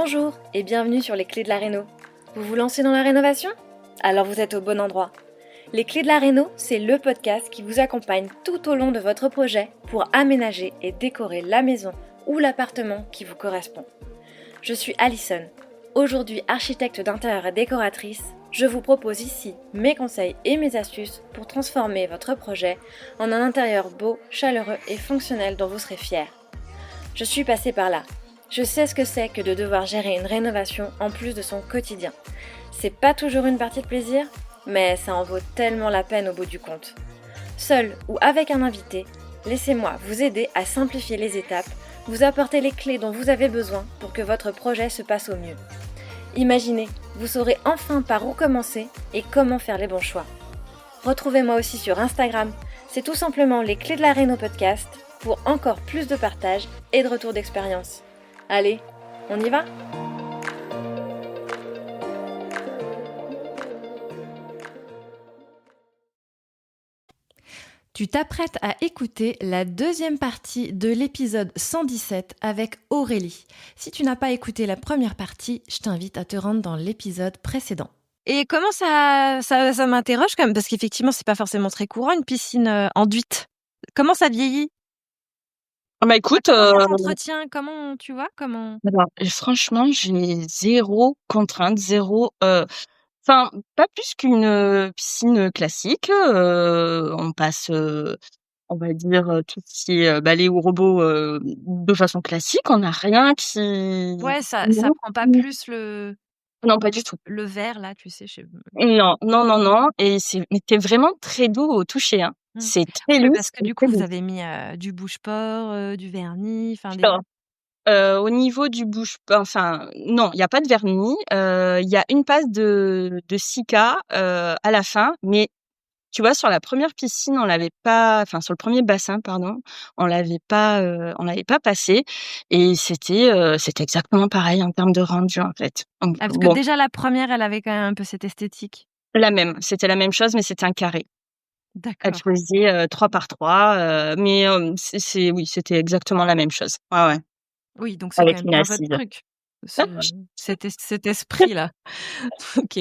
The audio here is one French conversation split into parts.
Bonjour et bienvenue sur les clés de la réno. Vous vous lancez dans la rénovation? Alors vous êtes au bon endroit. Les clés de la réno, c'est le podcast qui vous accompagne tout au long de votre projet pour aménager et décorer la maison ou l'appartement qui vous correspond. Je suis Alison, aujourd'hui architecte d'intérieur et décoratrice. Je vous propose ici mes conseils et mes astuces pour transformer votre projet en un intérieur beau, chaleureux et fonctionnel dont vous serez fiers. Je suis passée par là. Je sais ce que c'est que de devoir gérer une rénovation en plus de son quotidien. C'est pas toujours une partie de plaisir, mais ça en vaut tellement la peine au bout du compte. Seul ou avec un invité, laissez-moi vous aider à simplifier les étapes, vous apporter les clés dont vous avez besoin pour que votre projet se passe au mieux. Imaginez, vous saurez enfin par où commencer et comment faire les bons choix. Retrouvez-moi aussi sur Instagram, c'est tout simplement les clés de la réno podcast pour encore plus de partage et de retour d'expérience. Allez, on y va ? Tu t'apprêtes à écouter la deuxième partie de l'épisode 117 avec Aurélie. Si tu n'as pas écouté la première partie, je t'invite à te rendre dans l'épisode précédent. Et comment ça m'interroge quand même, parce qu'effectivement, c'est pas forcément très courant, une piscine enduite. Comment ça vieillit ? Bah écoute, Comment ça s'entretient ? Comment, tu vois, comment... alors, franchement, j'ai zéro contrainte, zéro, enfin, pas plus qu'une piscine classique. On passe, on va dire, tout ce qui est balai ou robot de façon classique. On n'a rien qui. Ouais, ça Non, prend pas plus le pas du tout. vert, là, tu sais, je sais... Non, non, non, non. Et mais c'est vraiment très doux au toucher, hein. C'est très Oui, lisse parce que et du coup, très vous doux. avez mis du bouche-port, du vernis, enfin des... Alors, au niveau du enfin, non, il y a pas de vernis. Il y a une passe de Sika à la fin, mais tu vois, sur la première piscine, on l'avait pas, enfin sur le premier bassin, pardon, on l'avait pas passé, et c'était exactement pareil en termes de rendu en fait. Donc, Ah, parce que bon, déjà la première, elle avait quand même un peu cette esthétique. c'était la même chose, mais c'était un carré. Elle D'accord. faisait 3 par 3, mais oui, c'était exactement la même chose. Ouais, ouais, Oui, donc c'est quand avec même une bien votre assise. truc, cet esprit-là. Ok.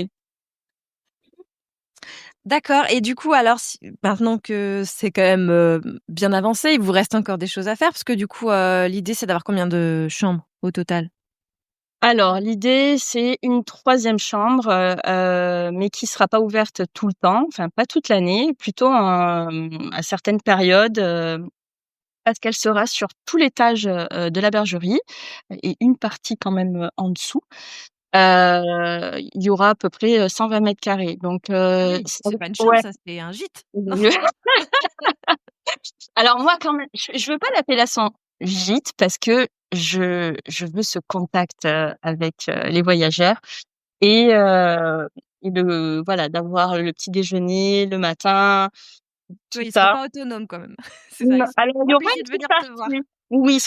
D'accord. Et du coup, alors, maintenant que c'est quand même bien avancé, il vous reste encore des choses à faire, parce que du coup, l'idée, c'est d'avoir combien de chambres au total ? Alors, l'idée, c'est une 3e chambre, mais qui sera pas ouverte tout le temps, enfin pas toute l'année, plutôt à certaines périodes, parce qu'elle sera sur tout l'étage de la bergerie, et une partie quand même en dessous. Il y aura à peu près 120 mètres carrés. Donc, Ah oui, c'est pas une chambre, ouais. ça, c'est un gîte. Alors moi, quand même, je veux pas l'appellation gîte, parce que je veux ce contact avec les voyageurs, et voilà, d'avoir le petit déjeuner le matin, tout Oui, ils seront ça. pas autonomes quand même. C'est ça, ils Non, sont alors il y aura obligés une de petite venir te voir. partie. Oui, ils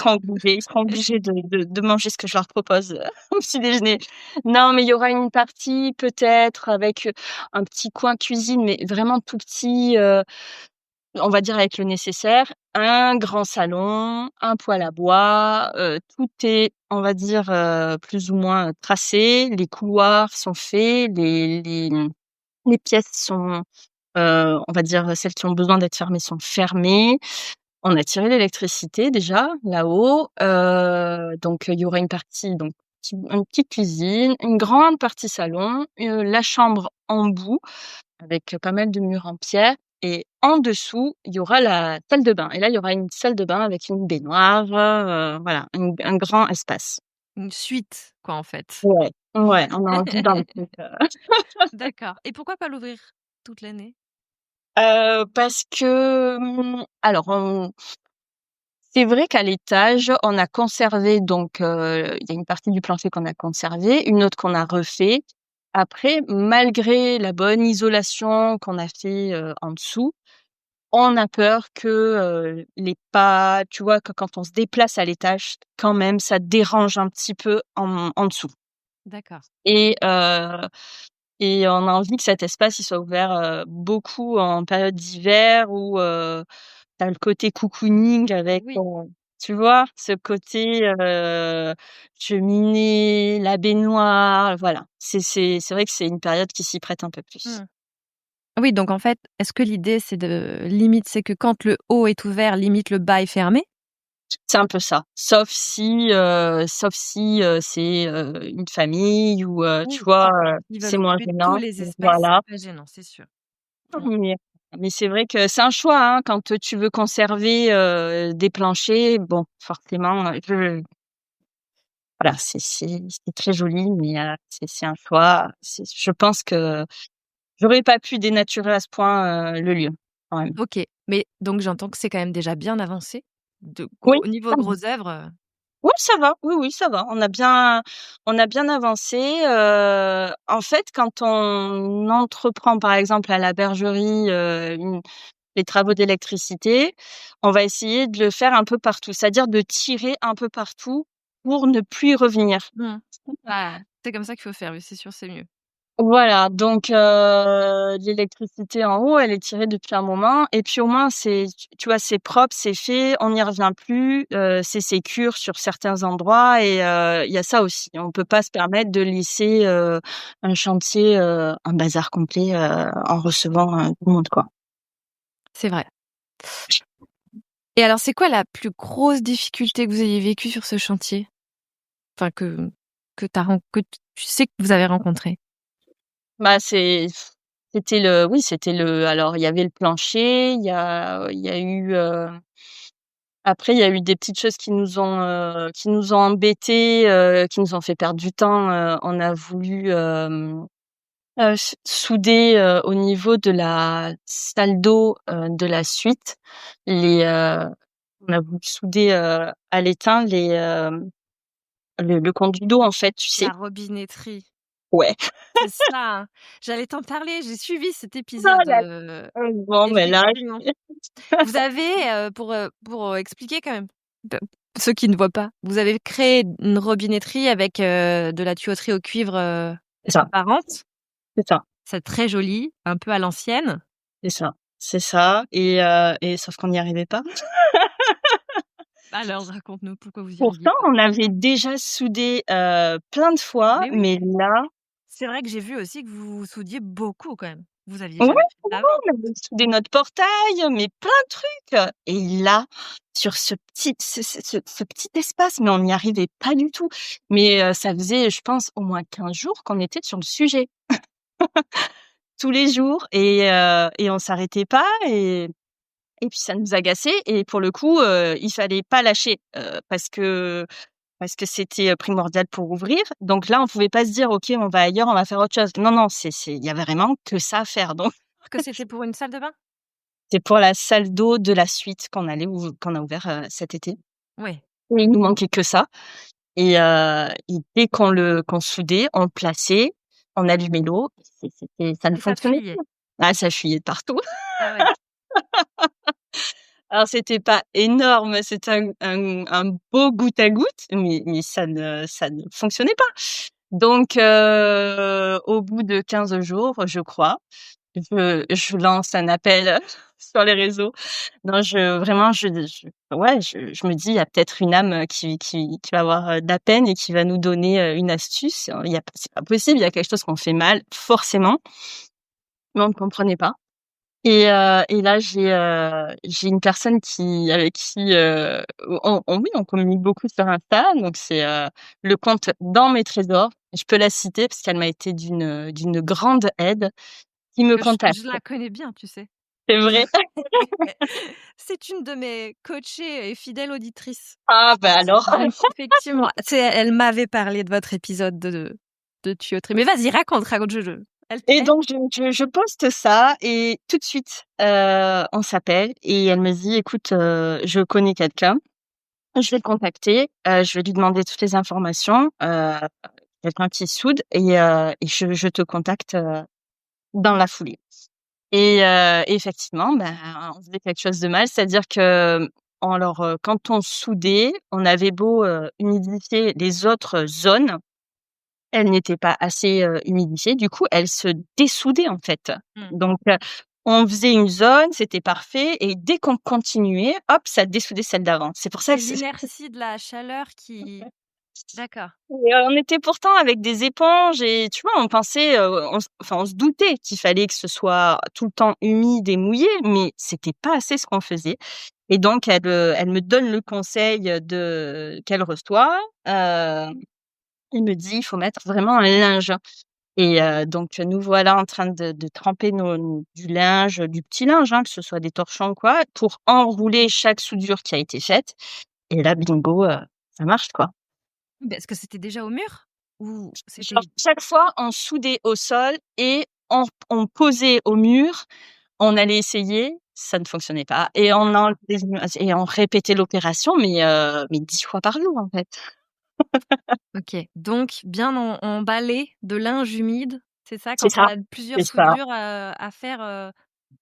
seront obligés de manger ce que je leur propose au petit déjeuner. Non, mais il y aura une partie peut-être avec un petit coin cuisine, mais vraiment tout petit, on va dire avec le nécessaire, un grand salon, un poêle à bois, tout est, on va dire, plus ou moins tracé. Les couloirs sont faits, les pièces sont, on va dire, celles qui ont besoin d'être fermées sont fermées. On a tiré l'électricité déjà là-haut, donc il y aura une partie, donc une petite cuisine, une grande partie salon, la chambre en bout avec pas mal de murs en pierre, et en dessous, il y aura la salle de bain, et là, il y aura une salle de bain avec une baignoire, voilà, un grand espace. Une suite, quoi, en fait. Ouais, ouais, on a envie d'un truc, D'accord. Et pourquoi pas l'ouvrir toute l'année ? parce que, alors c'est vrai qu'à l'étage, on a conservé, donc il y a une partie du plancher qu'on a conservé, une autre qu'on a refait. Après, malgré la bonne isolation qu'on a fait, en dessous, on a peur que, les pas, tu vois, que quand on se déplace à l'étage, quand même, ça dérange un petit peu en dessous, D'accord. et on a envie que cet espace, il soit ouvert, beaucoup en période d'hiver où, tu as le côté cocooning avec, Oui. Tu vois? Ce côté, cheminée, la baignoire, voilà. C'est vrai que c'est une période qui s'y prête un peu plus. Mmh. Oui, donc en fait, est-ce que l'idée c'est que quand le haut est ouvert, limite le bas est fermé? C'est un peu ça. Sauf si, c'est, une famille ou, tu Oui. vois, Ils veulent c'est moins occuper tous gênant. les espaces, Voilà. c'est pas gênant, c'est sûr. Mmh. Mais c'est vrai que c'est un choix, hein, quand, tu veux conserver, des planchers, bon, forcément, voilà, c'est très joli, mais c'est un choix. Je pense que j'aurais pas pu dénaturer à ce point, le lieu, quand même. OK, mais donc j'entends que c'est quand même déjà bien avancé. De Oui, gros niveau grosses œuvres, oui, ça va. Oui, oui, ça va. On a bien avancé. En fait, quand on entreprend, par exemple, à la bergerie, les travaux d'électricité, on va essayer de le faire un peu partout, c'est-à-dire de tirer un peu partout pour ne plus y revenir. mmh, bah, c'est comme ça qu'il faut faire, oui, c'est sûr, c'est mieux. Voilà, donc l'électricité en haut, elle est tirée depuis un moment et puis au moins c'est tu vois, c'est propre, c'est fait, on n'y revient plus, c'est sécure sur certains endroits et il y a ça aussi. On peut pas se permettre de laisser, un chantier, un bazar complet, en recevant, tout le monde, quoi. C'est vrai. Et alors, c'est quoi la plus grosse difficulté que vous ayez vécue sur ce chantier? Enfin, que tu sais que vous avez rencontré? Bah, c'était le alors il y avait le plancher, il y a eu, après il y a eu des petites choses qui nous ont embêtés, qui nous ont fait perdre du temps. On a voulu, souder, au niveau de la salle d'eau, de la suite, on a voulu souder, à l'étain le conduit d'eau, en fait, tu sais? La robinetterie. Ouais. C'est ça, hein. J'allais t'en parler, j'ai suivi cet Ah épisode, là bon, mais là, effectivement. Vous avez, pour expliquer quand même, p ceux qui ne voient pas, vous avez créé une robinetterie avec, de la tuyauterie au cuivre, c'est ça, apparente. c'est ça. C'est très joli, un peu à l'ancienne. C'est ça et sauf qu'on n'y arrivait pas. Alors raconte-nous pourquoi vous y arriviez Pourtant, pas? on avait déjà soudé, plein de fois, Mais oui, mais là c'est vrai que j'ai vu aussi que vous soudiez beaucoup quand même. Vous aviez ouais, jamais fait ouais, ça avant? on avait soudé notre portail, mais plein de trucs et là, sur ce petit espace, mais on n'y arrivait pas du tout. Mais, ça faisait, je pense, au moins 15 jours qu'on était sur le sujet, tous les jours et on s'arrêtait pas et puis ça nous agaçait et pour le coup, il fallait pas lâcher, parce que c'était, primordial pour ouvrir. Donc là, on pouvait pas se dire: «OK, on va ailleurs, on va faire autre chose». Non, non, il y avait vraiment que ça à faire. Donc Que c'était pour une salle de bain? c'est pour la salle d'eau de la suite qu'on a ouvert, cet été. Ouais, Et il nous manquait que ça et dès qu'on soudait, on le plaçait, on allumait l'eau, ça ne et ça fonctionnait fuyait? plus. Ah, ça fuyait de partout. Ah ouais. Alors c'était pas énorme, c'était un beau goutte à goutte, mais ça ne fonctionnait pas. Donc au bout de 15 jours, je crois, je lance un appel sur les réseaux. Non, vraiment, ouais, je me dis: «Il y a peut-être une âme qui va avoir, de la peine et qui va nous donner, une astuce». Il y a C'est pas possible, il y a quelque chose qu'on fait mal, forcément, mais on ne comprenait pas. Et là, j'ai une personne avec qui, oui, on communique beaucoup sur Insta, donc c'est, le compte Dans mes trésors. Je peux la citer parce qu'elle m'a été d'une grande aide, qui me Que contacte. je la connais bien, tu sais? C'est vrai? C'est une de mes coachées et fidèles auditrices. Ah bah alors. Effectivement, elle m'avait parlé de votre épisode de tuyauterie. Mais vas-y, raconte, je elle Et elle donc je poste ça et tout de suite, on s'appelle et elle me dit: «Écoute, je connais quelqu'un, je vais le contacter, je vais lui demander toutes les informations, quelqu'un qui soude et je te contacte, dans la foulée». Et effectivement, ben, on faisait quelque chose de mal, c'est-à-dire que, alors, quand on soudait, on avait beau, humidifier les autres zones, elles n'étaient pas assez, humidifiées. Du coup, elles se dessoudaient, en fait. mmh. Donc On faisait une zone, c'était parfait et dès qu'on continuait, hop, ça dessoudait celle d'avant. C'est pour ça C'est que l'inertie de la chaleur qui d'accord. et on était pourtant avec des éponges et tu vois, on pensait, on se doutait qu'il fallait que ce soit tout le temps humide et mouillé, mais c'était pas assez ce qu'on faisait et donc elle me donne le conseil, de qu'elle reçoit, heu, elle me dit: «Il faut mettre vraiment un linge». Et donc nous voilà en train de tremper du linge, du petit linge, hein, que ce soit des torchons ou quoi, pour enrouler chaque soudure qui a été faite et là bingo, ça marche quoi. Est-ce que c'était déjà au mur? Ou Genre c'était chaque fois on soudait au sol et on posait au mur, on allait essayer, ça ne fonctionnait pas et on enlevait et on répétait l'opération mais 10 fois par jour en fait. OK, donc bien emballé de linge humide, c'est ça? C'est Quand on ça, a plusieurs c'est ça. soudures, à faire,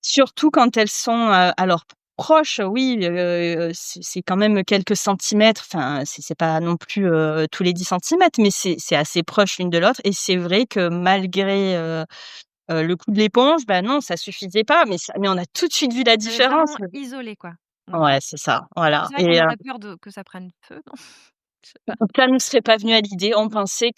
Surtout quand elles sont, alors proches, oui, c'est quand même quelques centimètres, enfin, c'est pas non plus, tous les 10 centimètres, mais c'est assez proche l'une de l'autre et c'est vrai que malgré, le coup de l'éponge, bah, non, ça suffisait pas, mais on a tout de suite vu la vous avez différence. vraiment isolé quoi? Mmh. Ouais, c'est ça, voilà C'est vrai qu'on et aurait peur de que ça prenne feu, non? Je sais pas. ça nous serait pas venu à l'idée. On pensait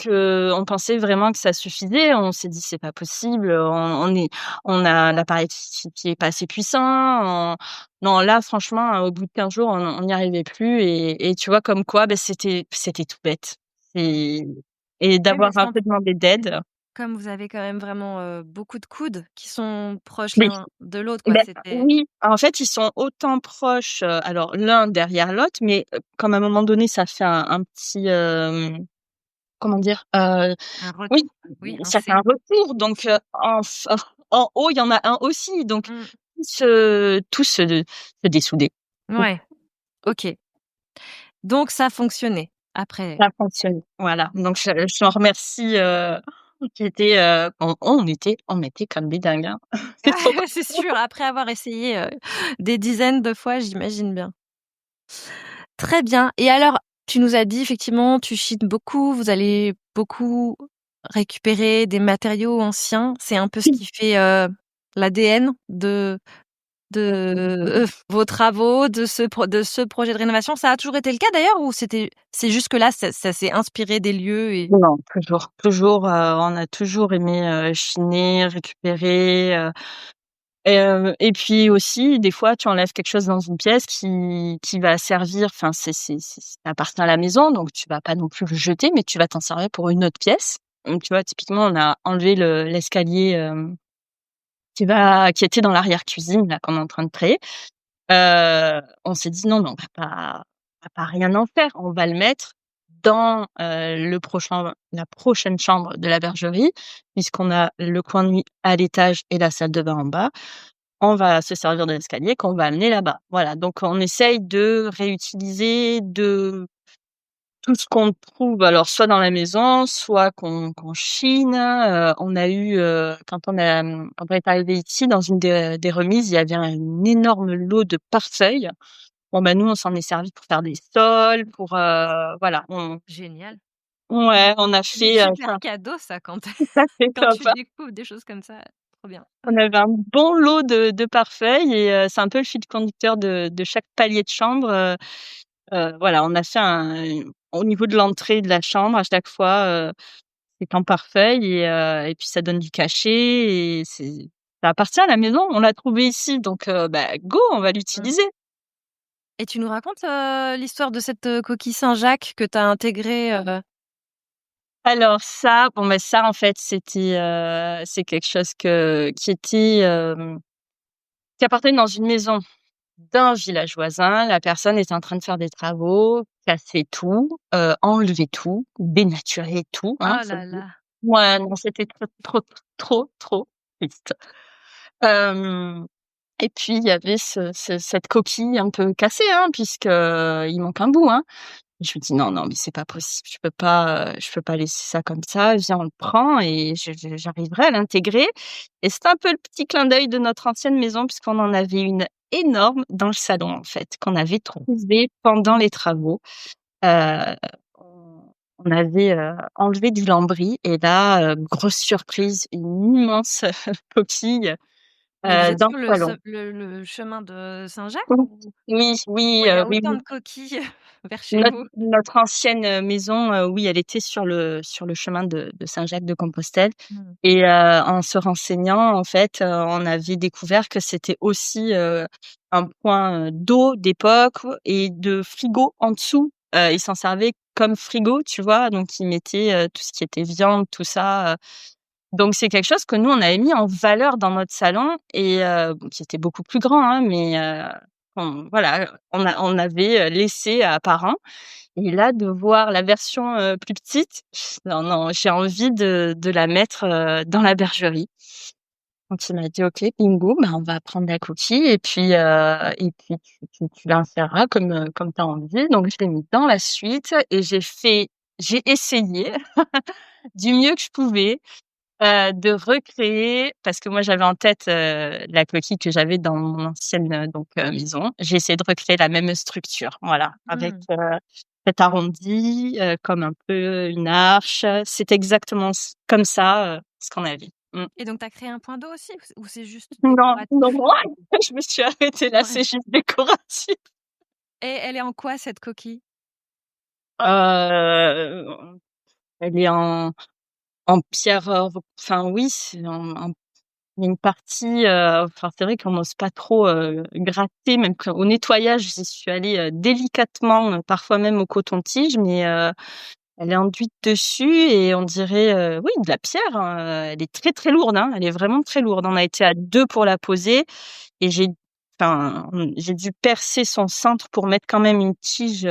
vraiment que ça suffisait. On s'est dit: «C'est pas possible, on a l'appareil qui est pas assez puissant». Non, là, franchement, au bout de 15 jours, on n'y arrivait plus et tu vois, comme quoi, c'était tout bête et Oui, d'avoir parce un qu'en peu demandé d'aide. comme vous avez quand même vraiment, beaucoup de coudes qui sont proches Oui, l'un de l'autre quoi, ben, c'était oui, en fait, ils sont autant proches, alors l'un derrière l'autre, mais comme à un moment donné, ça fait un petit, comment dire? un Oui, retour. Oui, un ça fait un C. retour donc en haut, il y en a un aussi donc Mmh. tout se dessouder. Ouais, OK. Donc ça a fonctionné après? Ça fonctionne, voilà donc je t'en remercie, j'étais, on était comme des dingues, hein. C'est trop C'est sûr, après avoir essayé, des dizaines de fois, j'imagine bien. Très bien et alors, tu nous as dit effectivement, tu chines beaucoup, vous allez beaucoup récupérer des matériaux anciens. C'est un peu ce qui fait, l'ADN de vos travaux, de ce projet de rénovation. Ça a toujours été le cas d'ailleurs ou c'est juste que là, ça s'est inspiré des lieux et non, toujours, on a toujours aimé, chiner, récupérer, et puis aussi, des fois, tu enlèves quelque chose dans une pièce qui va servir enfin, ça appartient à la maison, donc tu vas pas non plus le jeter, mais tu vas t'en servir pour une autre pièce. Donc, tu vois, typiquement, on a enlevé l'escalier, qui était dans l'arrière-cuisine, là, qu'on est en train de créer. On s'est dit: «Non, mais on va pas rien en faire, on va le mettre dans, la prochaine chambre de la bergerie, puisqu'on a le coin de nuit à l'étage et la salle de bain en bas. On va se servir de l'escalier qu'on va amener là-bas. Voilà, donc on essaye de réutiliser de tout ce qu'on trouve, alors soit dans la maison, soit qu'on chine. On a eu, quand on est arrivé ici, dans une des remises, il y avait un énorme lot de pare-feuilles. Bon, bah, nous, on s'en est servi pour faire des sols, pour, voilà, génial. ouais, on a C'est des fait, super cadeaux ça quand ça c'est quand tu sympa. découvres des choses comme ça, trop bien. On avait un bon lot de pare-feuilles et c'est un peu le fil conducteur de chaque palier de chambre, voilà, on a fait au niveau de l'entrée de la chambre, à chaque fois, c'est en pare-feuille et puis ça donne du cachet et ça appartient à la maison. On l'a trouvé ici donc bah, go, on va Mmh. l'utiliser. Et tu nous racontes, l'histoire de cette, coquille Saint-Jacques que tu as intégrée, Alors ça, bon, bah, ça, en fait, c'est quelque chose qui appartenait dans une maison d'un village voisin. La personne était en train de faire des travaux, casser tout, enlever tout, dénaturer tout, hein, oh faut là le dire. là! Ouais, non, c'était trop triste. Hem Et puis il y avait cette coquille un peu cassée, hein, il manque un bout, hein. Je me dis: «Non, non, mais c'est pas possible, je peux pas laisser ça comme ça. Viens, on le prend et j'arriverai à l'intégrer» et c'est un peu le petit clin d'œil de notre ancienne maison puisqu'on en avait une énorme dans le salon, en fait, qu'on avait trouvée pendant les travaux. Heu, on avait, enlevé du lambris et là, grosse surprise, une immense coquille Mais vous êtes dans sur le salon. le chemin de Saint-Jacques Oui, ou oui, oui, il y a oui, autant oui. de coquilles vers chez Notre vous? notre ancienne, maison, oui, elle était sur le chemin de Saint-Jacques-de-Compostelle Mmh. et en se renseignant, en fait, on avait découvert que c'était aussi, un point, d'eau d'époque et de frigo en dessous. Ils s'en servaient comme frigo, tu vois? Donc ils mettaient, tout ce qui était viande, tout ça, donc c'est quelque chose que nous, on avait mis en valeur dans notre salon et bon, qui était beaucoup plus grand, hein, mais on avait, laissé à parents et là, de voir la version, plus petite, non, non, j'ai envie de la mettre, dans la bergerie. Donc il m'a dit: «OK, bingo, ben, on va prendre la coquille et puis tu l'inséreras comme tu as envie». Donc je l'ai mis dans la suite et j'ai essayé du mieux que je pouvais, de recréer parce que moi j'avais en tête, la coquille que j'avais dans mon ancienne, maison. J'ai essayé de recréer la même structure, voilà, avec, Mmh. cet arrondi, comme un peu une arche. C'est exactement comme ça, ce qu'on avait. Mmh. Et donc tu as créé un point d'eau aussi ou c'est juste Non, non, décoratif? non, je me suis arrêtée là, Ouais. c'est juste décoratif. Et elle est en quoi cette coquille? Heu, Elle est en pierre, enfin oui, c'est en il y a une partie, enfin, c'est vrai qu'on n'ose pas trop, gratter, même qu'au nettoyage, j'y suis allée, délicatement, parfois même au coton-tige, mais elle est enduite dessus et on dirait, oui, de la pierre, hein, elle est très, très lourde, hein, elle est vraiment très lourde. On a été à 2 pour la poser et j'ai dû percer son centre pour mettre quand même une tige,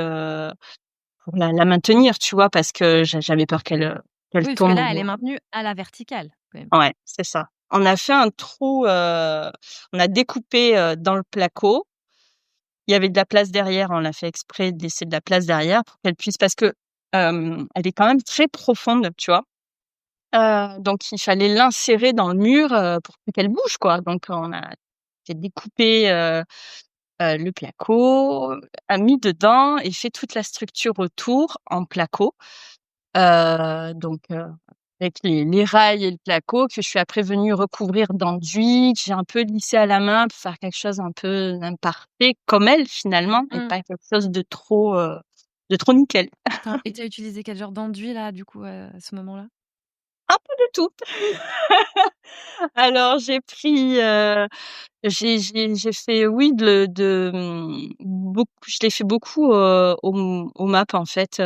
pour la maintenir, tu vois? Parce que j'avais peur qu'elle Oui, parce que tombe. là, elle est maintenue à la verticale quand même. Ouais, c'est ça. On a fait un trou, on a découpé, dans le placo. Il y avait de la place derrière, on l'a fait exprès de laisser de la place derrière pour qu'elle puisse parce que, elle est quand même très profonde, tu vois? Donc il fallait l'insérer dans le mur, pour plus qu'elle bouge, quoi. Donc on a j'ai découpé, le placo, a mis dedans et fait toute la structure autour en placo. Avec les rails et le placo que je suis après venue recouvrir d'enduit, que j'ai un peu lissé à la main pour faire quelque chose un peu d'imparfait comme elle finalement et Mmh. pas quelque chose de trop nickel. Tu as utilisé quel genre d'enduit là, du coup, à ce moment-là? Un peu de tout. Alors j'ai pris, j'ai fait oui beaucoup je l'ai fait beaucoup, au MAP en fait,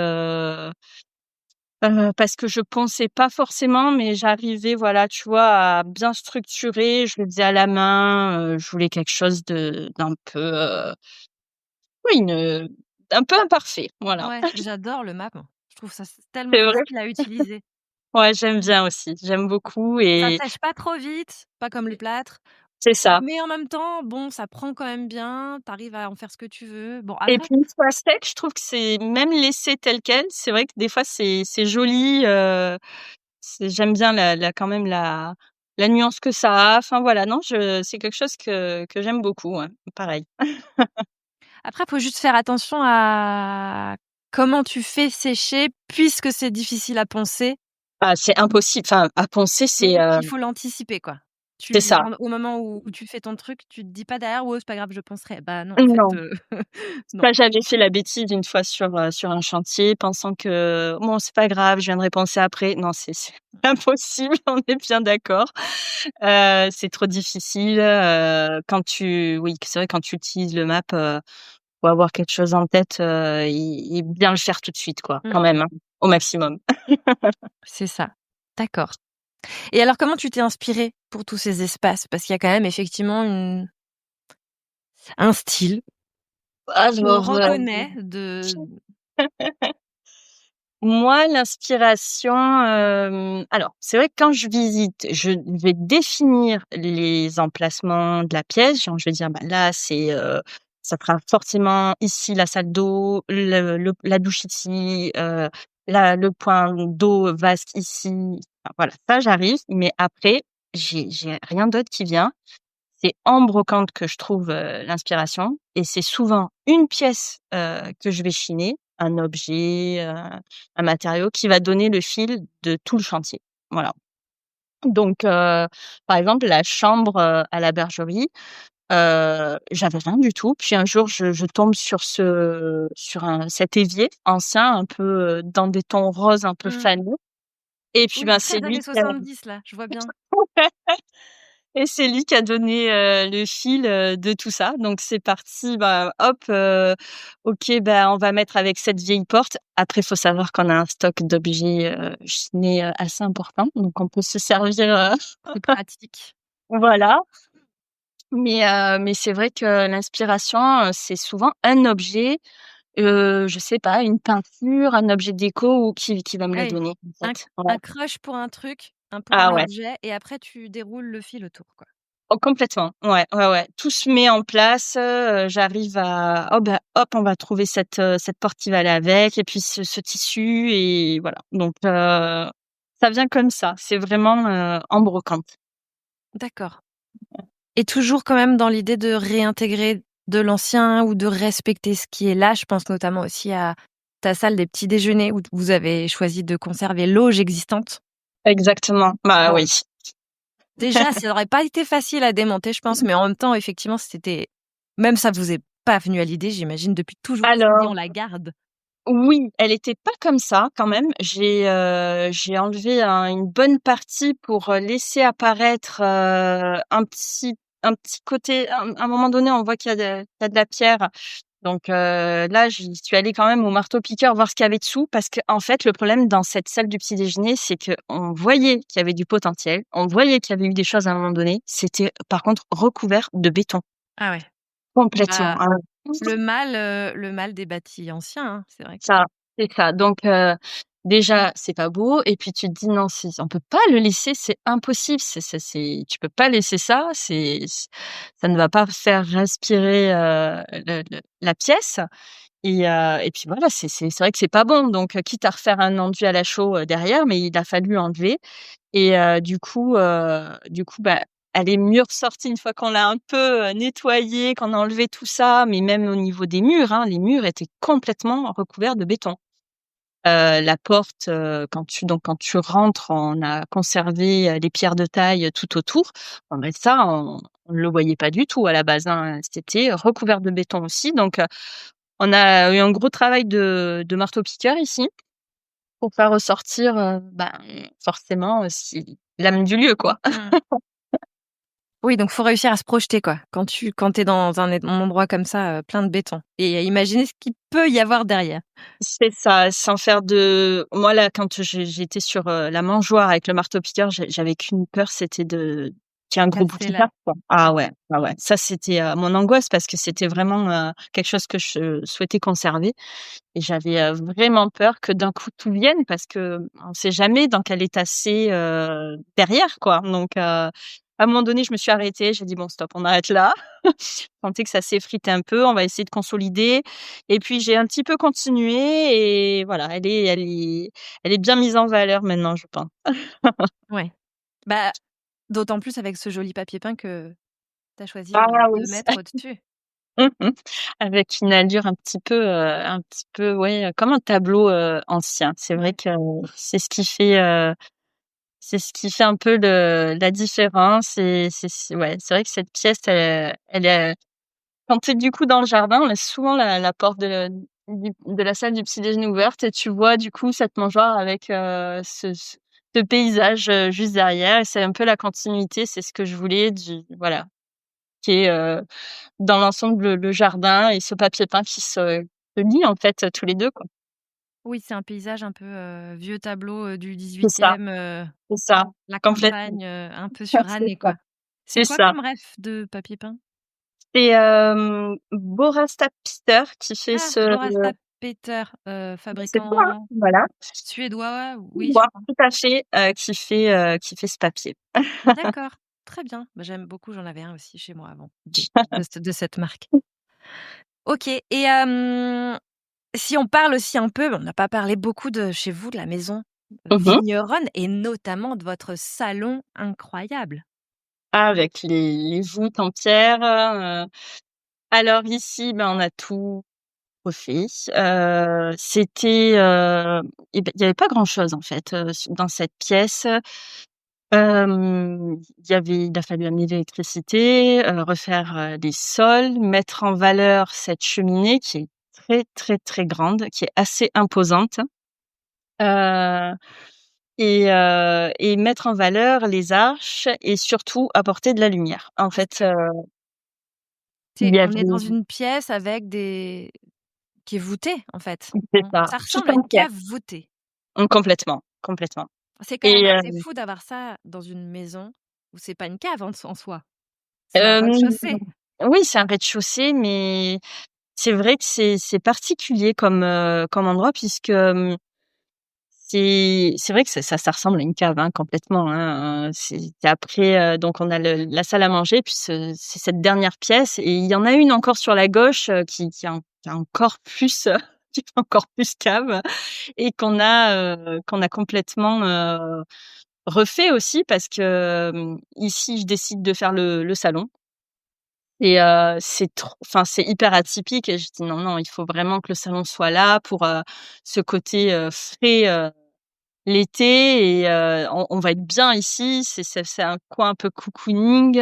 parce que je pensais pas forcément, mais j'arrivais, voilà, tu vois, à bien structurer. Je le faisais à la main, je voulais quelque chose d'un peu, oui, un peu imparfait, voilà. Ouais, j'adore le map. Je trouve ça tellement C'est vrai? facile à utiliser. Ouais, j'aime bien aussi, j'aime beaucoup Ça et sèche pas trop vite, pas comme les plâtres, c'est ça mais en même temps, bon, ça prend quand même bien, tu arrives à en faire ce que tu veux. Bon et après puis une fois sec, je trouve que c'est même laissé tel quel, c'est vrai que des fois c'est joli, j'aime bien quand même la nuance que ça a. Enfin voilà, non, c'est quelque chose que j'aime beaucoup, ouais, pareil. après faut juste faire attention à comment tu fais sécher puisque c'est difficile à poncer. Ah, c'est impossible, enfin, à poncer, Donc il faut l'anticiper quoi. c'est Tu ça. en au moment où tu fais ton truc, tu te dis pas derrière: «Oh c'est pas grave, je poncerai». Bah non en fait, Non, non. ça, j'avais fait la bêtise une fois sur un chantier pensant que: «Bon, c'est pas grave, je viendrai penser après». Non, c'est impossible, on est bien d'accord. C'est trop difficile, oui, c'est vrai quand tu utilises le MAP, faut avoir quelque chose en tête, et bien le faire tout de suite, quoi, quand Mmh, même, hein, au maximum. c'est ça. D'accord. Et alors comment tu t'es inspirée pour tous ces espaces? Parce qu'il y a quand même effectivement un style qu'on Alors, reconnaît de moi, l'inspiration, alors c'est vrai que quand je visite, je vais définir les emplacements de la pièce. Genre, je vais dire: «Bah, là, ça sera forcément ici la salle d'eau, la douche ici, le point d'eau vasque ici». Enfin, voilà, ça j'arrive, mais après j'ai rien d'autre qui vient. C'est en brocante que je trouve, l'inspiration et c'est souvent une pièce, que je vais chiner, un objet, un matériau qui va donner le fil de tout le chantier. Voilà. Donc par exemple, la chambre, à la bergerie, j'avais rien du tout. Puis un jour, je tombe sur cet évier ancien, un peu, dans des tons roses un peu Mmh. fanés et puis, Oui, ben, très c'est lui années qui a 70 là, je vois bien. et c'est lui qui a donné, le fil, de tout ça. Donc c'est parti, bah, hop, OK, bah, on va mettre avec cette vieille porte. Après, il faut savoir qu'on a un stock d'objets, chinés, assez important, donc on peut se servir, C'est pratique. voilà. Mais c'est vrai que l'inspiration, c'est souvent un objet, je sais pas, une peinture, un objet déco ou qui va me la Ouais, donner, en un fait. Ouais. un crush pour un truc, pour Ah un ouais. objet et après tu déroules le fil autour, quoi. Oh complètement. Ouais, ouais, ouais. Tout se met en place, j'arrive à oh bah, hop, on va trouver cette porte qui va aller avec et puis ce tissu et voilà. Donc ça vient comme ça. C'est vraiment, en brocante. D'accord et toujours quand même dans l'idée de réintégrer de l'ancien ou de respecter ce qui est là. Je pense notamment aussi à ta salle des petits déjeuners où vous avez choisi de conserver l'auge existante. Exactement. Bah Bon, oui. déjà, ça n'aurait pas été facile à démonter, je pense, mais en même temps, effectivement, c'était même ça vous est pas venu à l'idée, j'imagine, depuis toujours, tu t'es dit: «On Alors la garde». oui, elle était pas comme ça quand même. J'ai enlevé une bonne partie pour, laisser apparaître, un petit côté à un moment donné, on voit qu'il y a de la pierre. Donc là, j'y suis allée quand même au marteau-piqueur voir ce qu'il y avait dessous parce qu'en fait, le problème dans cette salle du petit déjeuner, c'est qu'on voyait qu'il y avait du potentiel, on voyait qu'il y avait eu des choses à un moment donné. C'était par contre recouvert de béton, Ah ouais. complètement, Bah, hein. le mal des bâtis anciens, hein, c'est vrai que Ça, c'est ça. Donc déjà, c'est pas beau et puis tu te dis: «Non, c'est on peut pas le laisser, c'est impossible, c'est tu peux pas laisser ça, ça ne va pas faire respirer, le la pièce» et puis voilà, c'est vrai que c'est pas bon donc quitte à refaire un enduit à la chaux, derrière, mais il a fallu enlever et du coup, bah, elle est mieux ressortie une fois qu'on l'a un peu, nettoyée, qu'on a enlevé tout ça, mais même au niveau des murs, hein, les murs étaient complètement recouverts de béton. La porte, quand tu rentres, on a conservé, les pierres de taille, tout autour. Bon, ben, ça, on le voyait pas du tout à la base, hein, c'était recouvert de béton aussi donc on a eu un gros travail de marteau-piqueur ici pour faire ressortir, ben, forcément, si l'âme du lieu, quoi. mmh. Oui, donc faut réussir à se projeter, quoi, quand tu es dans un endroit comme ça, plein de béton et à imaginer ce qu'il peut y avoir derrière. C'est ça, sans faire de moi là, quand j'étais sur, la mangeoire avec le marteau-piqueur, j'avais qu'une peur, c'était de qu'il y ait un gros bout Casser qui la parte, quoi. Ah ouais, ah ouais. Ça, c'était, mon angoisse parce que c'était vraiment, quelque chose que je souhaitais conserver et j'avais, vraiment peur que d'un coup tout vienne parce qu'on sait jamais dans quel état c'est, derrière, quoi. Donc, à un moment donné, je me suis arrêtée, j'ai dit: «Bon stop, on arrête là». Je sentais que ça s'effritait un peu, on va essayer de consolider et puis j'ai un petit peu continué et voilà, elle est bien mise en valeur maintenant, je pense. ouais. Bah, d'autant plus avec ce joli papier peint que tu as choisi Ah oui. de mettre au-dessus. Mmh mh. Avec une allure un petit peu, ouais, comme un tableau, ancien. C'est vrai Ouais. que c'est ce qui fait un peu le la différence et c'est ouais, c'est vrai que cette pièce, elle est quand tu es du coup dans le jardin, on laisse souvent la porte de la salle du petit déjeuner ouverte et tu vois du coup cette mangeoire avec, ce paysage, juste derrière et c'est un peu la continuité, c'est ce que je voulais voilà, qui est, dans l'ensemble le jardin et ce papier peint qui se lient en fait, tous les 2 quoi. Oui, c'est un paysage un peu, vieux tableau, du C'est ça, 18e, c'est ça, la complètement. campagne, un peu suranné, C'est ça, quoi. C'est c'est quoi ça. comme ref de papier peint? C'est, Borasta Pister qui fait Ah, ce Boråstapeter, c'est toi, hein? fabricant Voilà. suédois, oui, je Bois, crois. tout à fait, qui fait ce papier. D'accord, très bien. Bah, j'aime beaucoup, j'en avais un aussi chez moi avant, de cette marque. OK et si on parle aussi un peu, on n'a pas parlé beaucoup de chez vous, de la maison, Mmh mh. vigneronne et notamment de votre salon incroyable. Avec les voûtes en pierre, alors ici, ben, on a tout refait. C'était, et ben, il y avait pas grand chose en fait, dans cette pièce. Il a fallu amener l'électricité, refaire, les sols, mettre en valeur cette cheminée qui est très, très, très grande, qui est assez imposante, heu et mettre en valeur les arches et surtout apporter de la lumière. En Parce fait, que il y on est avait dans une pièce avec des qui est voûtée, en fait. c'est ça, Ça tout ressemble à en une pierre. cave voûtée. Complètement, complètement C'est quand même et assez fou d'avoir ça dans une maison où c'est pas une cave en soi, c'est un hem, rez-de-chaussée. oui, c'est un rez-de-chaussée, mais c'est vrai que c'est particulier comme endroit puisque, c'est vrai que ça ressemble à une cave, hein, complètement, hein, c'est après, donc on a la salle à manger, puis c'est cette dernière pièce et il y en a une encore sur la gauche, qui est encore plus, qui est encore plus cave et qu'on a complètement, refait aussi parce que, ici, je décide de faire le salon et c'est hyper atypique et je dis: «Non, non, il faut vraiment que le salon soit là pour, ce côté, frais, l'été et on va être bien ici, c'est un coin un peu cocooning,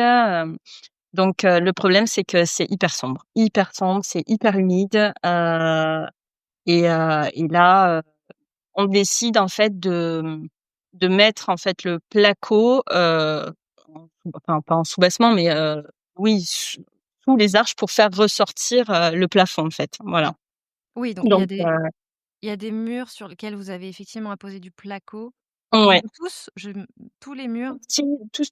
donc le problème, c'est que c'est hyper sombre, c'est hyper humide, et là, on décide en fait de mettre en fait le placo, enfin pas en sous-bassement, mais oui, sous les arches pour faire ressortir, le plafond en fait, voilà. Oui, donc Donc il y a des murs sur lesquels vous avez effectivement apposé du placo. Ils ouais. ont tous, tous les murs? Tout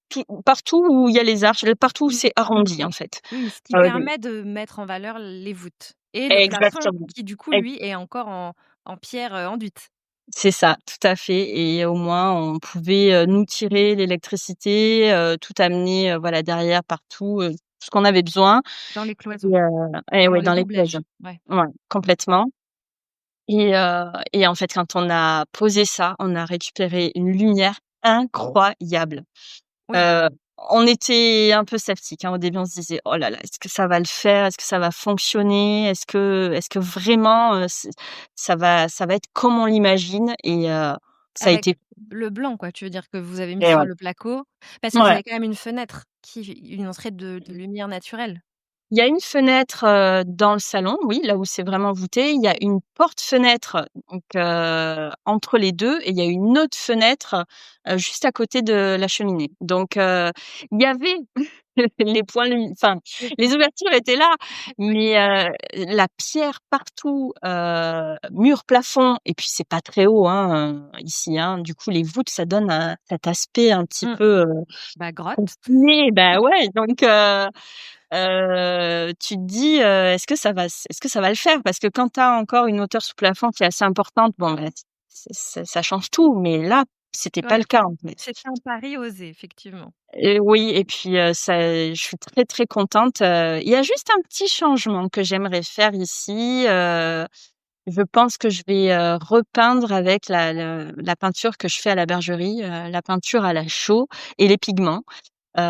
partout où il y a les arches, partout où c'est arrondi en fait. Oui, ce qui Heu, permet de mettre en valeur les voûtes et le plafond exactement. qui, du coup, Ex lui, est encore en pierre, enduite. C'est ça, tout à fait et au moins on pouvait, nous tirer l'électricité, tout amener, voilà derrière partout, tout ce qu'on avait besoin Dans les et cloisons, ouais dans les dans les doublèges. cloisons. Ouais. Ouais, complètement et en fait quand on a posé ça, on a récupéré une lumière incroyable. Oui, Heu, on était un peu sceptiques, hein, au début on se disait: «Oh là là, est-ce que ça va le faire? Est-ce que ça va fonctionner? Est-ce que vraiment, ça va être comme on l'imagine?» et ça a avec été le blanc, quoi. Tu veux dire que vous avez mis et sur ouais. le placo parce que vous Ouais. avez quand même une fenêtre qui une entrée de lumière naturelle. Il y a une fenêtre, dans le salon, oui, là où c'est vraiment voûté. Il y a une porte-fenêtre, donc entre les 2 et il y a une autre fenêtre, juste à côté de la cheminée. Donc il y avait les points enfin, les ouvertures étaient là, mais la pierre partout, mur, plafond et puis c'est pas très haut, hein, ici, hein. Du coup, les voûtes, ça donne cet aspect un petit Mmh. peu, Bah, grotte. confiné. Bah ouais, donc tu te dis, «Est-ce que ça va le faire?» parce que quand tu as encore une hauteur sous plafond qui est assez importante, bon, bah, ça change tout, mais là, c'était pas Ouais, le cas, en fait. c'était un pari osé, effectivement. Et oui et puis, je suis très, très contente, il y a juste un petit changement que j'aimerais faire ici, je pense que je vais, repeindre avec la peinture que je fais à la bergerie, la peinture à la chaux et les pigments.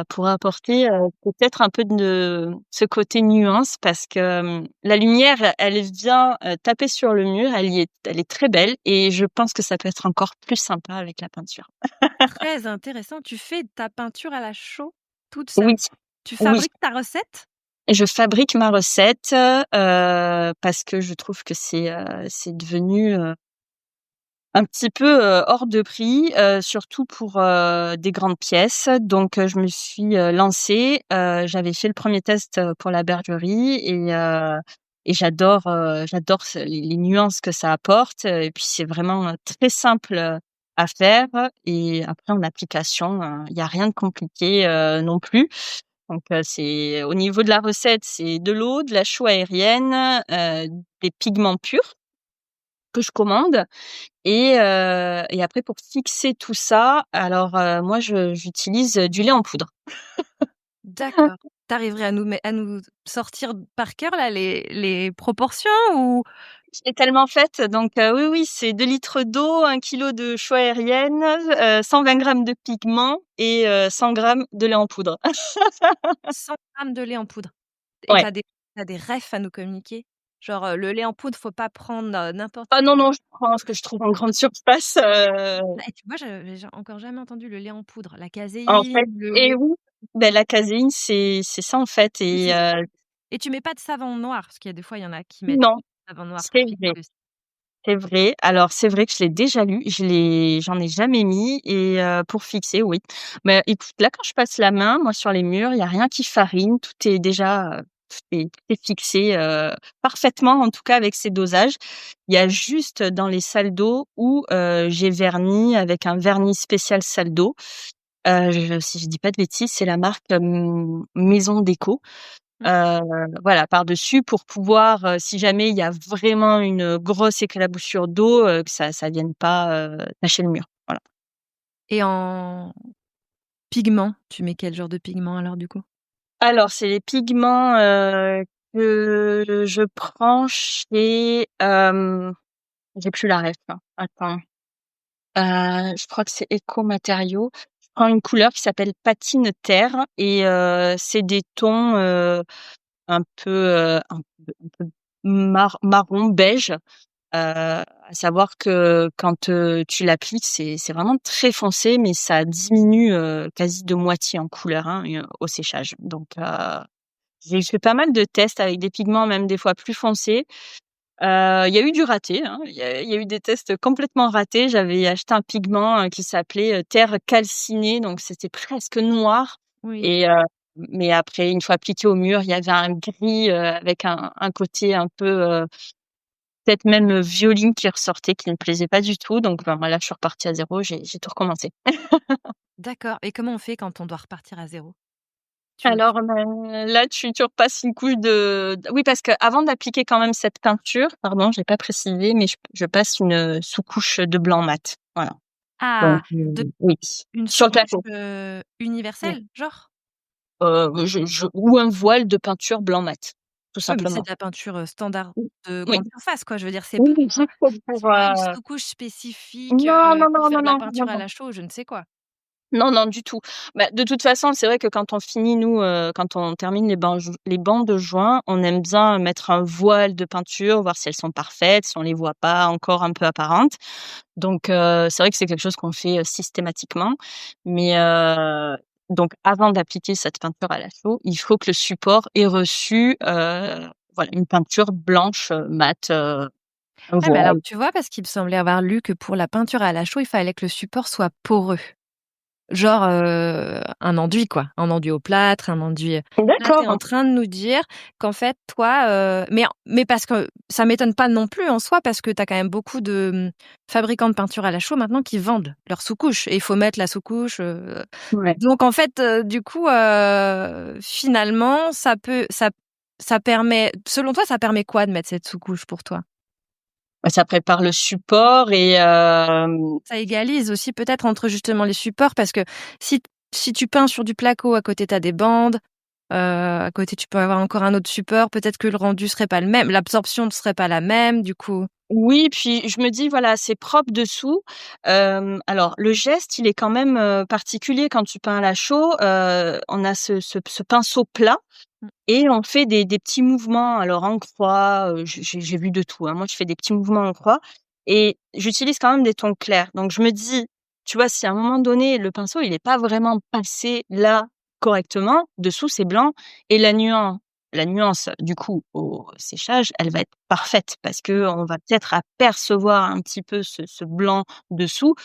Pour apporter, peut-être un peu de ce côté nuance parce que, la lumière, elle vient, taper sur le mur, elle est très belle et je pense que ça peut être encore plus sympa avec la peinture. Très intéressant. Tu fais ta peinture à la chaux toute Oui, seule? Tu oui, fabriques ta recette? je fabrique ma recette, parce que je trouve que c'est devenu, un petit peu, hors de prix, surtout pour, des grandes pièces. Donc, je me suis, lancée, j'avais fait le premier test, pour la bergerie et j'adore les nuances que ça apporte, et puis c'est vraiment, très simple, à faire et après en application, il y a rien de compliqué, non plus. Donc, c'est au niveau de la recette, c'est de l'eau, de la chaux aérienne, des pigments purs que je commande et après pour fixer tout ça, alors, moi j'utilise, du lait en poudre. D'accord. Tu arriverais à nous sortir par cœur là les proportions ou Je l'ai tellement faite donc oui, oui, c'est 2 litres d'eau, 1 kilo de chaux aérienne, 120 grammes de pigments et 100 grammes de lait en poudre. 100 grammes de lait en poudre et Ouais. tu as des refs à nous communiquer? Genre, le lait en poudre, faut pas prendre, n'importe Ah quel. non, non, je prends ce que je trouve en grande surface, Ah et tu vois, j'avais encore jamais entendu le lait en poudre, la en caséine, fait le et lait. oui, beh, la caséine, c'est ça, en fait Oui, et c'est ça. Et tu mets pas de savon noir? Parce qu'il y a des fois, il y en a qui mettent non, du savon noir pour c'est fixer vrai. aussi. C'est vrai. Alors c'est vrai que je l'ai déjà lu, j'en ai jamais mis et pour fixer, oui. Mais écoute, là, quand je passe la main, moi, sur les murs, il y a rien qui farine, tout est déjà, tout est fixé, parfaitement, en tout cas avec ces dosages. Il y a juste dans les salles d'eau où, j'ai verni avec un vernis spécial salle d'eau. Je si je dis pas de bêtises, c'est la marque, Maison Déco. Mmh. Heu, voilà, par-dessus pour pouvoir, si jamais il y a vraiment une grosse éclaboussure d'eau, que ça vienne pas, tacher le mur. Voilà. Et en pigment, tu mets quel genre de pigment alors du coup? Alors c'est les pigments, que je prends chez, j'ai plus la ref, là. Attends, je crois que c'est Eco Matériaux. Je prends une couleur qui s'appelle Patine Terre et c'est des tons, un peu marron beige. À savoir que quand, tu l'appliques, c'est vraiment très foncé, mais ça diminue, quasi de moitié en couleur, hein, et au séchage. Donc, j'ai fait pas mal de tests avec des pigments même des fois plus foncés. Il y a eu du raté, hein, il y a eu des tests complètement ratés. J'avais acheté un pigment, qui s'appelait, terre calcinée, donc c'était presque noir Oui. et mais après une fois appliqué au mur, il y avait un gris, avec un côté un peu, peut-être même, violine qui ressortait, qui ne me plaisait pas du tout, donc ben, voilà, je suis repartie à zéro, j'ai tout recommencé. D'accord, et comment on fait quand on doit repartir à zéro? Tu Alors, ben, là, tu repasses une couche oui, parce qu'avant d'appliquer quand même cette peinture, pardon, j'ai pas précisé, mais je passe une, sous-couche de blanc mat. Voilà, donc Ah! De oui, Une sur le sous-couche, plateau. Mmh. universelle, genre? Je ou un voile de peinture blanc mat, tout Oui, mais c'est simplement. de la peinture, standard de Oui, grande surface, quoi. Je veux dire, oui, oui, juste c'est pour, pas une sous-couche spécifique, non, non, pour non, faire non, de la non, non, peinture à non. la chaux ou je ne sais quoi. Non, non, du tout. Bah, de toute façon, c'est vrai que quand on finit, nous, quand on termine les bancs de joint, on aime bien mettre un voile de peinture, voir si elles sont parfaites, si on les voit pas encore un peu apparentes. Donc, c'est vrai que c'est quelque chose qu'on fait, systématiquement. Mais, donc avant d'appliquer cette peinture à la chaux, il faut que le support ait reçu, voilà, une peinture blanche, mate, un Ah mais alors, voile. tu vois, parce qu'il me semblait avoir lu que pour la peinture à la chaux, il fallait que le support soit poreux. Genre, un enduit quoi, un enduit au plâtre, un enduit, là, tu es en D'accord. train de nous dire qu'en fait, toi, mais parce que ça m'étonne pas non plus en soi, parce que tu as quand même beaucoup de, fabricants de peinture à la chaux maintenant qui vendent leurs sous-couches et il faut mettre la sous-couche, Ouais. donc en fait, du coup, finalement, ça permet selon toi, ça permet quoi de mettre cette sous-couche pour toi? Bah, ça prépare le support et Ça égalise aussi peut-être entre justement les supports parce que si si tu peins sur du placo, à côté tu as des bandes, à côté tu peux avoir encore un autre support, peut-être que le rendu serait pas le même, l'absorption ne serait pas la même du coup. oui, puis je me dis, voilà, c'est propre dessous. Alors le geste, il est quand même, particulier quand tu peins à la chaux. On a ce pinceau plat Mmh. et on fait des petits mouvements, alors en croix, j'ai vu de tout, hein. Moi, je fais des petits mouvements en croix et j'utilise quand même des tons clairs. Donc je me dis, tu vois, si à un moment donné, le pinceau, il est pas vraiment passé là correctement, dessous c'est blanc et la nuance, du coup, au séchage, elle va être parfaite parce que on va peut-être apercevoir un petit peu ce blanc dessous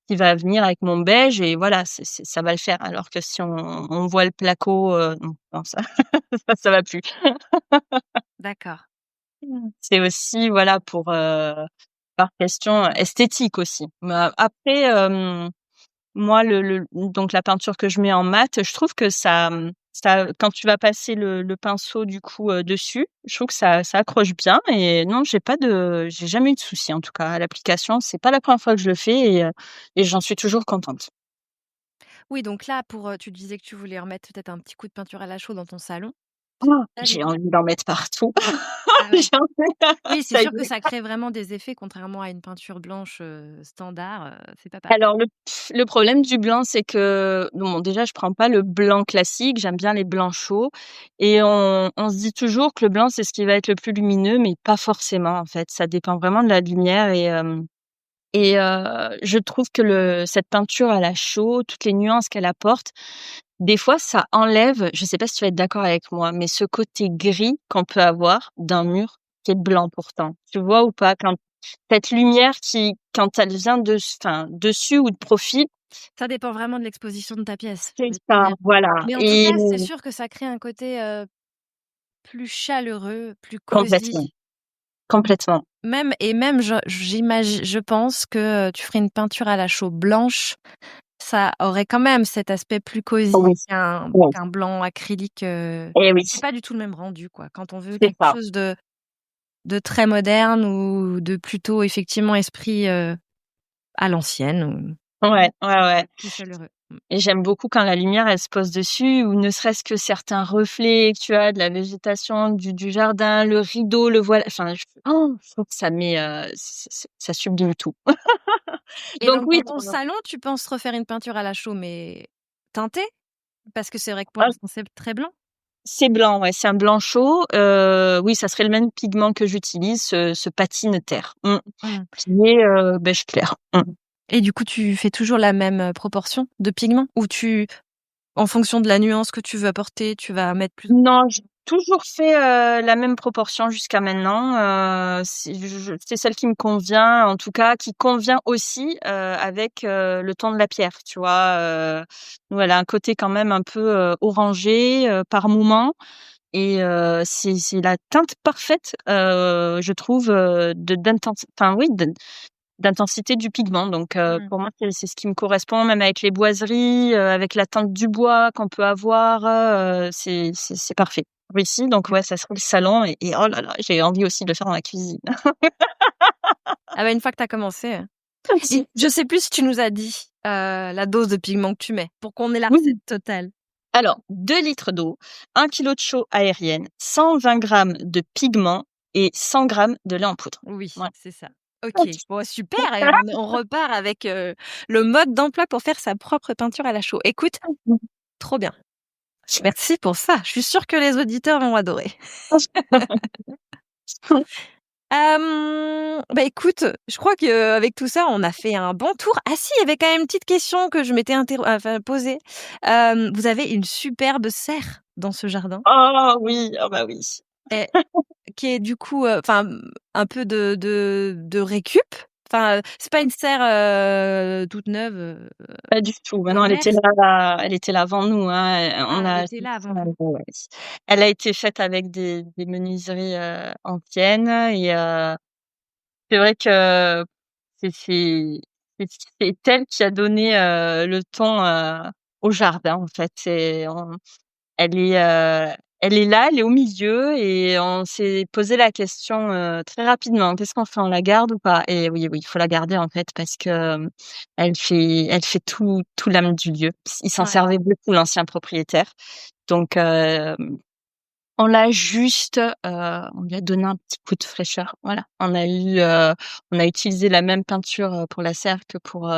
qui va venir avec mon beige et voilà, ça va le faire. Alors que si on voit le placo, non, non, ça ça va plus. D'accord. C'est aussi, voilà, pour, par question esthétique aussi. Mais après, moi, donc la peinture que je mets en mat, je trouve que ça quand tu vas passer le pinceau du coup, dessus, je trouve que ça accroche bien et non, j'ai jamais eu de soucis en tout cas à l'application. C'est pas la première fois que je le fais et j'en suis toujours contente. Oui donc là pour, tu disais que tu voulais remettre peut-être un petit coup de peinture à la chaux dans ton salon. Oh, Là, j'ai envie d'en mettre partout. ah ouais. J'ai envie Oui, c'est ça y sûr que est. ça crée vraiment des effets, contrairement à une peinture blanche, standard, c'est pas pareil. Alors le problème du blanc, c'est que bon, déjà, je prends pas le blanc classique, j'aime bien les blancs chauds et on se dit toujours que le blanc, c'est ce qui va être le plus lumineux, mais pas forcément, en fait. Ça dépend vraiment de la lumière et je trouve que cette peinture à la chaux, toutes les nuances qu'elle apporte, des fois, ça enlève, je sais pas si tu vas être d'accord avec moi, mais ce côté gris qu'on peut avoir d'un mur qui est blanc pourtant. Tu vois ou pas? Quand cette lumière quand elle vient dessus ou de profil, Ça dépend vraiment de l'exposition de ta pièce, c'est je veux ça, dire. voilà Mais en tout et cas, c'est sûr que ça crée un côté, plus chaleureux, plus complètement, cosy. complètement. Même je pense que, tu ferais une peinture à la chaux blanche, ça aurait quand même cet aspect plus cosy Oui, oui qu'un blanc acrylique, et oui, c'est pas du tout le même rendu, quoi. Quand on veut c'est quelque ça. chose de très moderne ou de plutôt effectivement esprit, à l'ancienne ou Ouais, ouais, ouais. plus chaleureux. Mmh. Et j'aime beaucoup quand la lumière, elle se pose dessus ou ne serait-ce que certains reflets que tu as de la végétation, du jardin, le rideau, le voile, enfin je trouve que ça met, ça sublime tout. Et Donc oui, dans ton salon, tu penses refaire une peinture à la chaux, mais teintée? Parce que c'est vrai que pour ah, l'instant, c'est très blanc. c'est blanc, ouais, c'est un blanc chaud, oui, ça serait le même pigment que j'utilise, ce patine terre, Mmh. qui est, beige clair. Et du coup, tu fais toujours la même, proportion de pigments? Ou en fonction de la nuance que tu veux apporter, tu vas mettre plus. Non, j'ai toujours fait, la même proportion jusqu'à maintenant, c'est celle qui me convient, en tout cas, qui convient aussi, avec, le ton de la pierre, tu vois? Nous, elle a un côté quand même un peu, orangé, par moments et c'est la teinte parfaite, je trouve, de d'intensité du pigment donc Mmh. pour moi, c'est ce qui me correspond, même avec les boiseries, avec la teinte du bois qu'on peut avoir, c'est parfait. Ici, donc ouais, ça serait le salon et oh là là, j'ai envie aussi de le faire dans la cuisine. Ah bah, une fois que tu as commencé, et je sais plus si tu nous as dit, la dose de pigment que tu mets pour qu'on ait la Oui, recette totale. alors 2 litres d'eau, 1 kilo de chaux aérienne, 120 grammes de pigment et 100 grammes de lait en poudre. Oui, Voilà. c'est ça. OK. Bon, super et on repart avec, le mode d'emploi pour faire sa propre peinture à la chaux. Écoute, trop bien. Merci pour ça. Je suis sûre que les auditeurs vont adorer. Bah, écoute, je crois qu'avec tout ça, on a fait un bon tour. Ah si, il y avait quand même une petite question que je m'étais posée. Vous avez une superbe serre dans ce jardin Oh oui, oh bah oui. et qui est du coup, enfin, un peu de récup? Enfin, c'est pas une serre, toute neuve, Pas du tout. Bah non, éphémère? elle était là avant nous, hein, on Ah, elle a était là avant vous. ouais. Elle a été faite avec des menuiseries, anciennes et c'est vrai que c'est c'est c'est c'est elle qui a donné, le ton, au jardin, en fait. Elle est, elle est là, elle est au milieu et on s'est posé la question, très rapidement: «Qu'est-ce qu'on fait? On la garde ou pas?» et oui, oui, il faut la garder, en fait, parce que, elle fait tout l'âme du lieu. Il s'en Ouais. servait beaucoup, l'ancien propriétaire. Donc on l'a juste, on lui a donné un petit coup de fraîcheur, voilà. On a utilisé la même peinture, pour la serre que pour,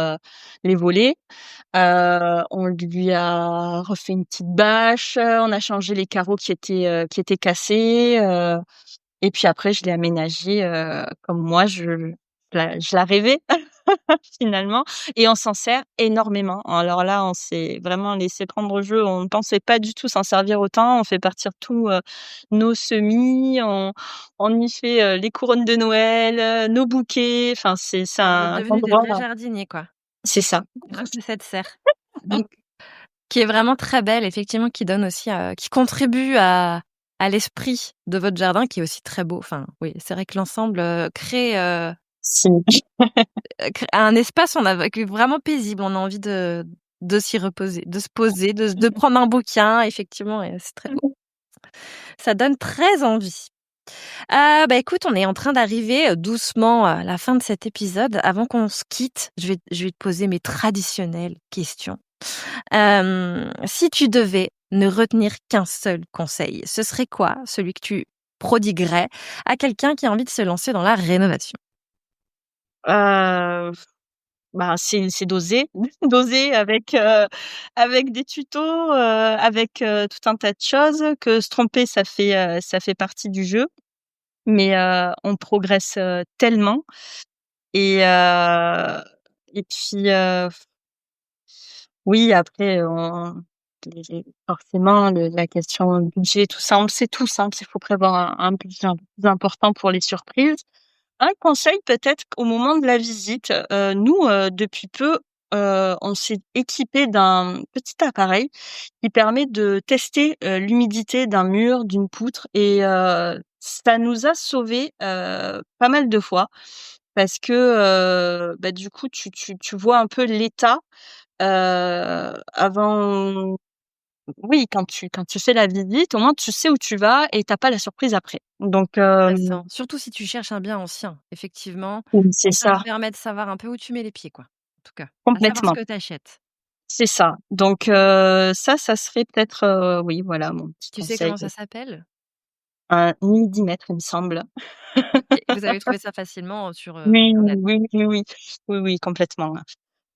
les volets. On lui a refait une petite bâche, on a changé les carreaux qui étaient cassés, et puis après je l'ai aménagée, comme moi je la rêvais finalement et on s'en sert énormément. Alors là, on s'est vraiment laissé prendre au jeu, on ne pensait pas du tout s'en servir autant. On fait partir tous, nos semis, on y fait, les couronnes de Noël, nos bouquets, enfin c'est Vous êtes un devenus des endroit vrais jardiniers, quoi, c'est ça. grâce à cette serre. Donc qui est vraiment très belle, effectivement, qui donne aussi, qui contribue à l'esprit de votre jardin, qui est aussi très beau. Enfin, oui, c'est vrai que l'ensemble, Si. crée un espace qui est vraiment paisible. On a envie de s'y reposer, de se poser, de prendre un bouquin, effectivement, et c'est très beau. Ça donne très envie. Bah, écoute, on est en train d'arriver, doucement à la fin de cet épisode. Avant qu'on se quitte, je vais te poser mes traditionnelles questions. Si tu devais ne retenir qu'un seul conseil, ce serait quoi celui que tu prodiguerais à quelqu'un qui a envie de se lancer dans la rénovation? Heu, c'est d'oser, d'oser avec des tutos, avec, tout un tas de choses, que se tromper ça fait partie du jeu, mais on progresse, tellement et heu et puis, oui après les forcément la question budget tout ça, on le sait tous, hein, qu'il faut prévoir un budget un peu plus important pour les surprises. Un conseil peut-être qu'au moment de la visite, nous, depuis peu, on s'est équipés d'un petit appareil qui permet de tester, l'humidité d'un mur, d'une poutre et ça nous a sauvés, pas mal de fois parce que, du coup tu vois un peu l'état, avant oui, quand tu fais la visite, au moins tu sais où tu vas et tu as pas la surprise après. Donc Intéressant. Surtout si tu cherches un bien ancien, effectivement, oui, c'est ça te ça, permet de savoir un peu où tu mets les pieds, quoi, en tout cas, à savoir ce complètement. que tu achètes. C'est ça. Donc ça serait peut-être, oui, voilà, mon petit Tu sais conseil. comment ça s'appelle? Un millimètre, il me semble. OK. Vous avez trouvé ça facilement sur, Oui, internet? oui, oui, oui. Oui, oui, complètement.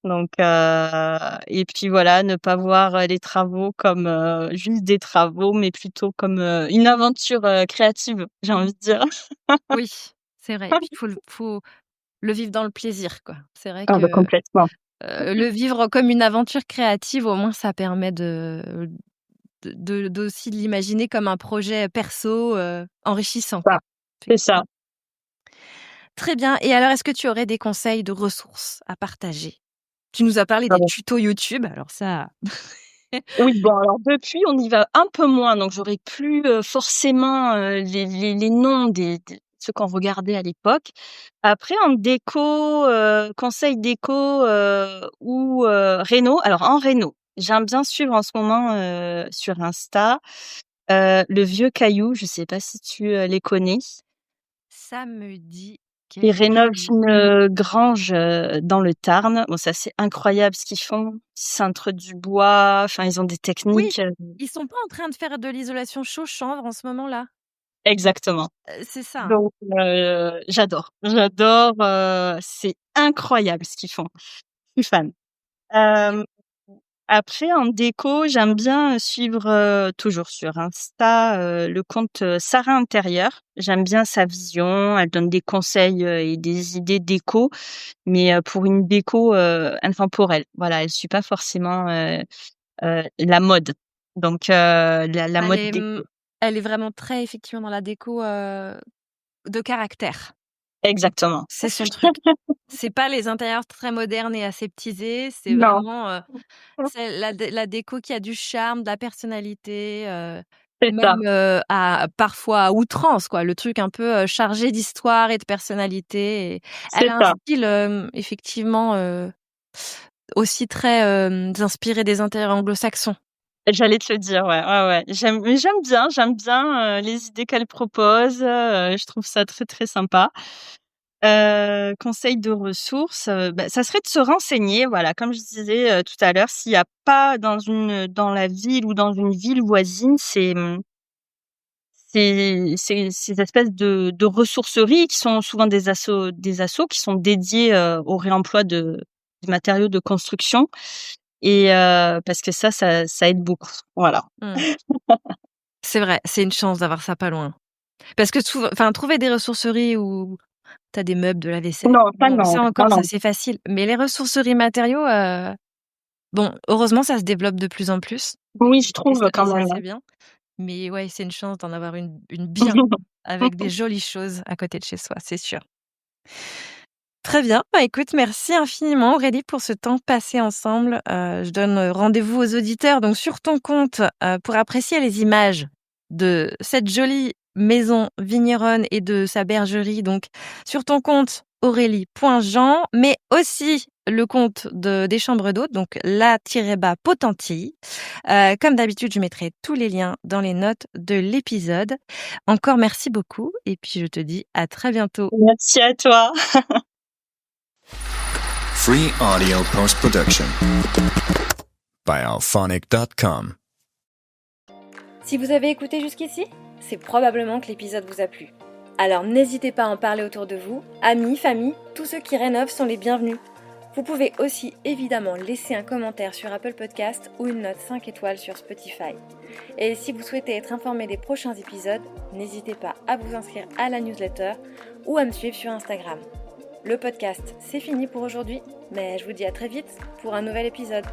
Donc et puis voilà, ne pas voir, les travaux comme, juste des travaux, mais plutôt comme, une aventure, créative, j'ai envie de dire. Oui, c'est vrai. Et puis faut le vivre dans le plaisir, quoi. C'est vrai Ah bah, que, complètement. le vivre comme une aventure créative, au moins ça permet d'aussi l'imaginer comme un projet perso, enrichissant, Ça, quoi. c'est ça. Effectivement. Très bien, et alors est-ce que tu aurais des conseils de ressources à partager? Tu nous as parlé des tutos YouTube, alors ça Oui, bon, alors depuis, on y va un peu moins, donc j'aurais plus, forcément, les noms des ceux qu'on regardait à l'époque. Après en déco, conseil déco, ou réno, alors en réno, j'aime bien suivre en ce moment, sur Insta, Le Vieux Caillou, je sais pas si tu, les connais? ça me dit Ils quelque rénovent chose. une, grange, dans le Tarn. Bon, c'est assez incroyable ce qu'ils font. Ils cintrent du bois, enfin ils ont des Oui, techniques, ils sont pas en train de faire de l'isolation chaud-chanvre en ce moment-là? exactement. C'est ça, hein? Donc j'adore, c'est incroyable ce qu'ils font. Je suis fan. Hem, Après en déco, j'aime bien, suivre, toujours sur Insta, le compte, Sarah Intérieur. J'aime bien sa vision, elle donne des conseils, et des idées déco, mais pour une déco, intemporelle. Voilà, elle suit pas forcément, la mode. Donc la Elle mode est, déco. elle est vraiment très effectivement dans la déco, de caractère. Exactement. C'est son truc. C'est pas les intérieurs très modernes et aseptisés, c'est Non, vraiment, c'est la déco qui a du charme, de la personnalité, c'est ça, même, à parfois à outrance, quoi. Le truc un peu, chargé d'histoire et de personnalité, et elle c'est a un ça. style, effectivement, aussi très, inspiré des intérieurs anglo-saxons. J'allais te le dire, ouais, ouais, ouais. J'aime bien, les idées qu'elle propose, je trouve ça très, très sympa. Conseil de ressources, ça serait de se renseigner, voilà, comme je disais, tout à l'heure, s'il y a pas dans la ville ou dans une ville voisine, ces espèces de ressourceries qui sont souvent des assos qui sont dédiés, au réemploi de matériaux de construction et parce que ça aide beaucoup. Voilà. Mmh. C'est vrai, c'est une chance d'avoir ça pas loin. Parce que trouver des ressourceries où tu as des meubles, de la vaisselle, Non, ça bon, non, ça non, encore, non. ça c'est facile. Mais les ressourceries matériaux, bon, heureusement, ça se développe de plus en plus, Oui, je et trouve ça, quand même, c'est bien. Mais ouais, c'est une chance d'en avoir une bien, avec des jolies choses à côté de chez soi, c'est sûr. Très bien, bah, écoute, merci infiniment Aurélie pour ce temps passé ensemble. Je donne rendez-vous aux auditeurs donc sur ton compte, pour apprécier les images de cette jolie maison vigneronne et de sa bergerie, donc sur ton compte aurélie.jean, mais aussi le compte des chambres d'hôtes, donc la-bas Potentilles. Comme d'habitude, je mettrai tous les liens dans les notes de l'épisode. Encore merci beaucoup et puis je te dis à très bientôt. Merci à toi. Free audio post-production by alphonic.com. Si vous avez écouté jusqu'ici, c'est probablement que l'épisode vous a plu. Alors n'hésitez pas à en parler autour de vous, amis, famille, tous ceux qui rénovent sont les bienvenus. Vous pouvez aussi évidemment laisser un commentaire sur Apple Podcast ou une note 5 étoiles sur Spotify. Et si vous souhaitez être informé des prochains épisodes, n'hésitez pas à vous inscrire à la newsletter ou à me suivre sur Instagram. Le podcast, c'est fini pour aujourd'hui, mais je vous dis à très vite pour un nouvel épisode.